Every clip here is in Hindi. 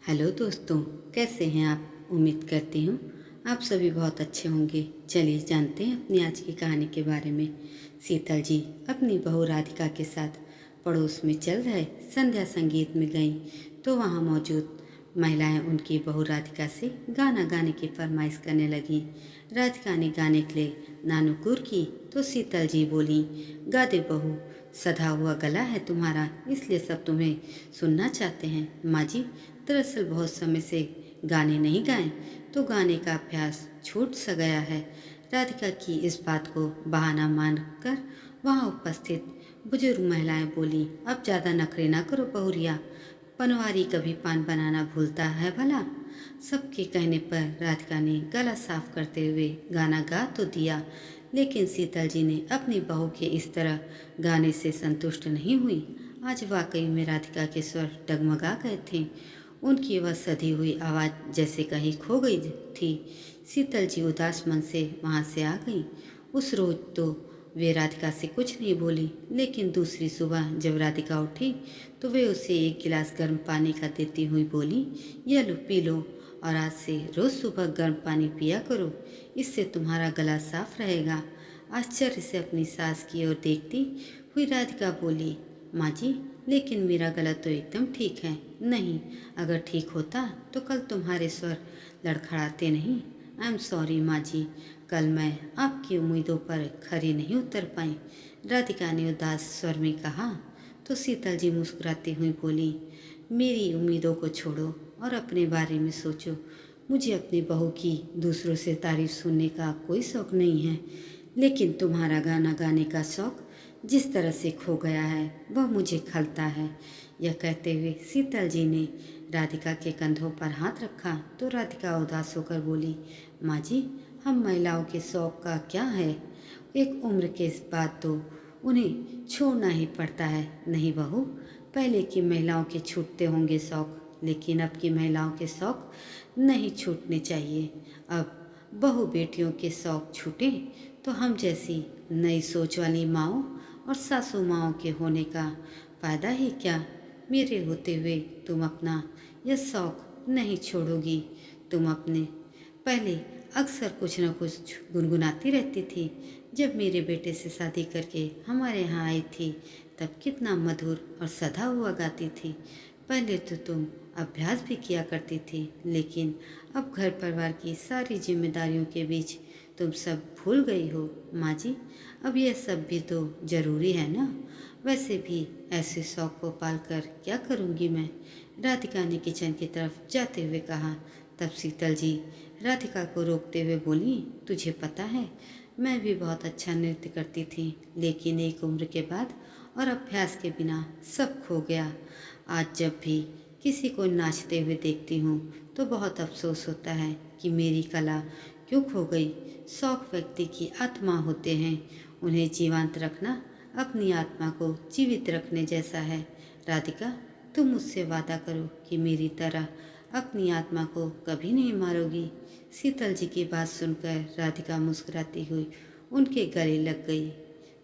हेलो दोस्तों, कैसे हैं आप। उम्मीद करती हूँ आप सभी बहुत अच्छे होंगे। चलिए जानते हैं अपनी आज की कहानी के बारे में। शीतल जी अपनी बहू राधिका के साथ पड़ोस में चल रहे संध्या संगीत में गईं तो वहाँ मौजूद महिलाएं उनकी बहू राधिका से गाना गाने की फरमाइश करने लगीं। राधिका ने गाने के लिए नानुकुर की तो शीतल जी बोली, गा दे बहू, सधा हुआ गला है तुम्हारा, इसलिए सब तुम्हें सुनना चाहते हैं। माँ जी दरअसल बहुत समय से गाने नहीं गाए तो गाने का अभ्यास छूट सा गया है। राधिका की इस बात को बहाना मानकर वहाँ उपस्थित बुजुर्ग महिलाएं बोली, अब ज़्यादा नखरे ना करो बहुरिया, पनवारी कभी पान बनाना भूलता है भला। सबके कहने पर राधिका ने गला साफ करते हुए गाना गा तो दिया, लेकिन शीतल जी ने अपनी बहू के इस तरह गाने से संतुष्ट नहीं हुई। आज वाकई में राधिका के स्वर डगमगा गए थे। उनकी वह सधी हुई आवाज़ जैसे कहीं खो गई थी। शीतल जी उदास मन से वहाँ से आ गई। उस रोज तो वे राधिका से कुछ नहीं बोली, लेकिन दूसरी सुबह जब राधिका उठी तो वे उसे एक गिलास गर्म पानी का देती हुई बोली, यह लो पी लो, और आज से रोज़ सुबह गर्म पानी पिया करो, इससे तुम्हारा गला साफ रहेगा। आश्चर्य से अपनी सास की ओर देखती हुई राधिका बोली, माँ जी लेकिन मेरा गला तो एकदम ठीक है। नहीं, अगर ठीक होता तो कल तुम्हारे स्वर लड़खड़ाते नहीं। आई एम सॉरी माँ जी, कल मैं आपकी उम्मीदों पर खरी नहीं उतर पाई, राधिका ने उदास स्वर में कहा। तो शीतल जी मुस्कुराती हुई बोली, मेरी उम्मीदों को छोड़ो और अपने बारे में सोचो। मुझे अपनी बहू की दूसरों से तारीफ सुनने का कोई शौक़ नहीं है, लेकिन तुम्हारा गाना गाने का शौक़ जिस तरह से खो गया है वह मुझे खलता है। यह कहते हुए शीतल जी ने राधिका के कंधों पर हाथ रखा तो राधिका उदास होकर बोली, माँ जी हम महिलाओं के शौक़ का क्या है, एक उम्र के बाद तो उन्हें छोड़ना ही पड़ता है। नहीं बहू, पहले की महिलाओं के छूटते होंगे शौक़, लेकिन अब की महिलाओं के शौक़ नहीं छूटने चाहिए। अब बहू बेटियों के शौक़ छूटे तो हम जैसी नई सोच वाली माओं और सासू माओं के होने का फ़ायदा ही क्या। मेरे होते हुए तुम अपना यह शौक़ नहीं छोड़ोगी। तुम अपने पहले अक्सर कुछ न कुछ गुनगुनाती रहती थी। जब मेरे बेटे से शादी करके हमारे यहाँ आई थी तब कितना मधुर और सधा हुआ गाती थी। पहले तो तुम अभ्यास भी किया करती थी, लेकिन अब घर परिवार की सारी जिम्मेदारियों के बीच तुम सब भूल गई हो। माँ जी अब यह सब भी तो ज़रूरी है ना। वैसे भी ऐसे शौक़ को पाल कर क्या करूँगी मैं, राधिका ने किचन की तरफ जाते हुए कहा। तब शीतल जी राधिका को रोकते हुए बोली, तुझे पता है मैं भी बहुत अच्छा नृत्य करती थी, लेकिन एक उम्र के बाद और अभ्यास के बिना सब खो गया। आज जब भी किसी को नाचते हुए देखती हूँ तो बहुत अफसोस होता है कि मेरी कला क्यों खो गई। शौक़ व्यक्ति की आत्मा होते हैं, उन्हें जीवंत रखना अपनी आत्मा को जीवित रखने जैसा है। राधिका तुम मुझसे वादा करो कि मेरी तरह अपनी आत्मा को कभी नहीं मारोगी। शीतल जी की बात सुनकर राधिका मुस्कुराती हुई उनके गले लग गई।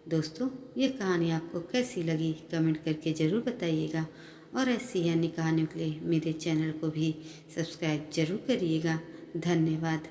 दोस्तों ये कहानी आपको कैसी लगी कमेंट करके ज़रूर बताइएगा, और ऐसी अन्य कहानियों के लिए मेरे चैनल को भी सब्सक्राइब जरूर करिएगा। धन्यवाद।